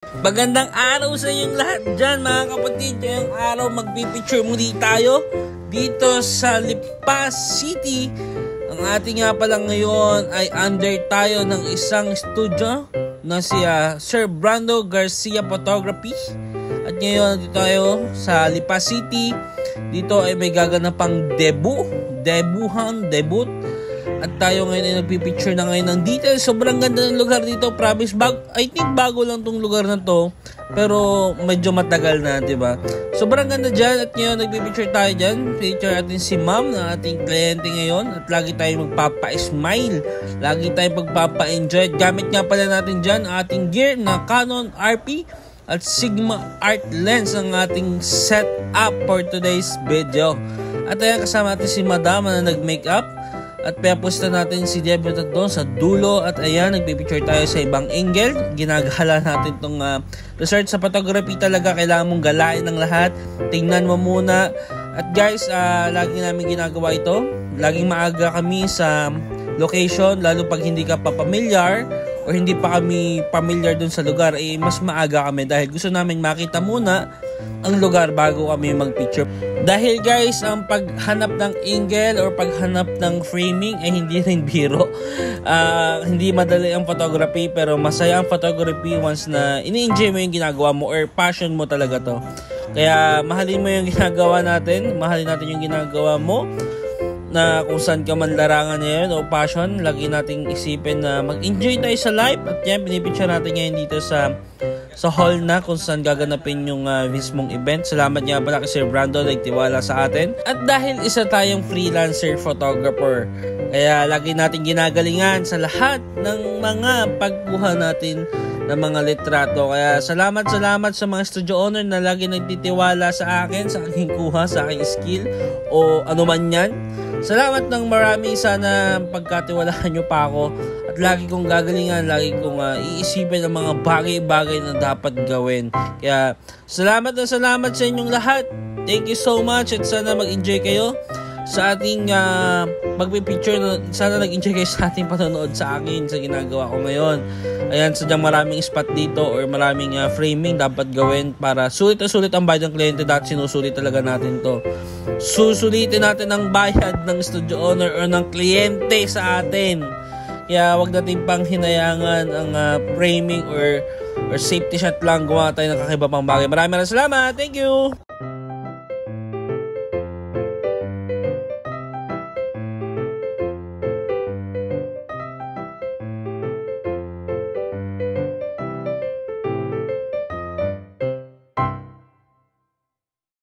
Magandang araw sa inyong lahat dyan mga kapatid. Ngayong araw magpipicture muli tayo dito sa Lipa City. Ang ating nga pala ngayon ay under tayo ng isang studio na si Sir Brando Garcia Photography. At ngayon dito tayo sa Lipa City. Dito ay may gaganapang debut. At tayo ngayon ay nagpipicture na ngayon ng details. Sobrang ganda ng lugar dito, promise. I think bago lang tong lugar na to, pero medyo matagal na, diba? Sobrang ganda dyan. At ngayon nagpipicture tayo dyan. Picture natin si ma'am na ating kliyente ngayon. At lagi tayong magpapa-smile, lagi tayong magpapa-enjoy. Gamit nga pala natin dyan ang ating gear na Canon RP at Sigma Art Lens ang ating setup for today's video. At ayan, kasama natin si madam na nag-makeup. At piapusta natin si Deborah doon sa dulo. At ayan, nagpipicture tayo sa ibang angle. Ginagala natin itong research sa photography talaga. Kailangan mong galain ng lahat. Tingnan mo muna. At guys, lagi namin ginagawa ito. Laging maaga kami sa location. Lalo pag hindi ka pa familiar o hindi pa kami familiar dun sa lugar, mas maaga kami dahil gusto namin makita muna ang lugar bago kami magpicture. Dahil guys, ang paghanap ng angle or paghanap ng framing ay hindi rin biro. Hindi madali ang photography, pero masaya ang photography once na ini-enjoy mo yung ginagawa mo or passion mo talaga to. Kaya mahalin mo yung ginagawa natin, mahalin natin yung ginagawa mo, na kung saan ka man larangan ngayon o passion. Lagi nating isipin na mag-enjoy tayo sa life. At yan, pinipicture natin ngayon dito sa hall na kung saan gaganapin yung mismong event. Salamat nga pala kay Sir Brando, nagtiwala sa atin. At dahil isa tayong freelancer photographer, kaya lagi natin ginagalingan sa lahat ng mga pagkuha natin ng mga litrato. Kaya salamat sa mga studio owner na lagi nagtitiwala sa akin, sa aking kuha, sa aking skill o ano man yan. Salamat ng marami. Sana pagkatiwalaan nyo pa ako at lagi kong gagalingan, lagi kong iisipin ang mga bagay-bagay na dapat gawin. Kaya salamat sa inyong lahat. Thank you so much at sana mag-enjoy kayo sa ating magpipicture. Sana nag-enjoy kayo sa ating panonood sa akin, sa ginagawa ko ngayon. Ayan, sadyang maraming spot dito or maraming framing dapat gawin para sulit na sulit ang bayad ng kliyente. Dahil sinusulit talaga natin to. Susulitin natin ang bayad ng studio owner or ng kliyente sa atin. Kaya wag natin pang hinayangan ang framing or safety shot lang. Gumawa tayo ng kakaiba pang bagay. Maraming salamat. Thank you!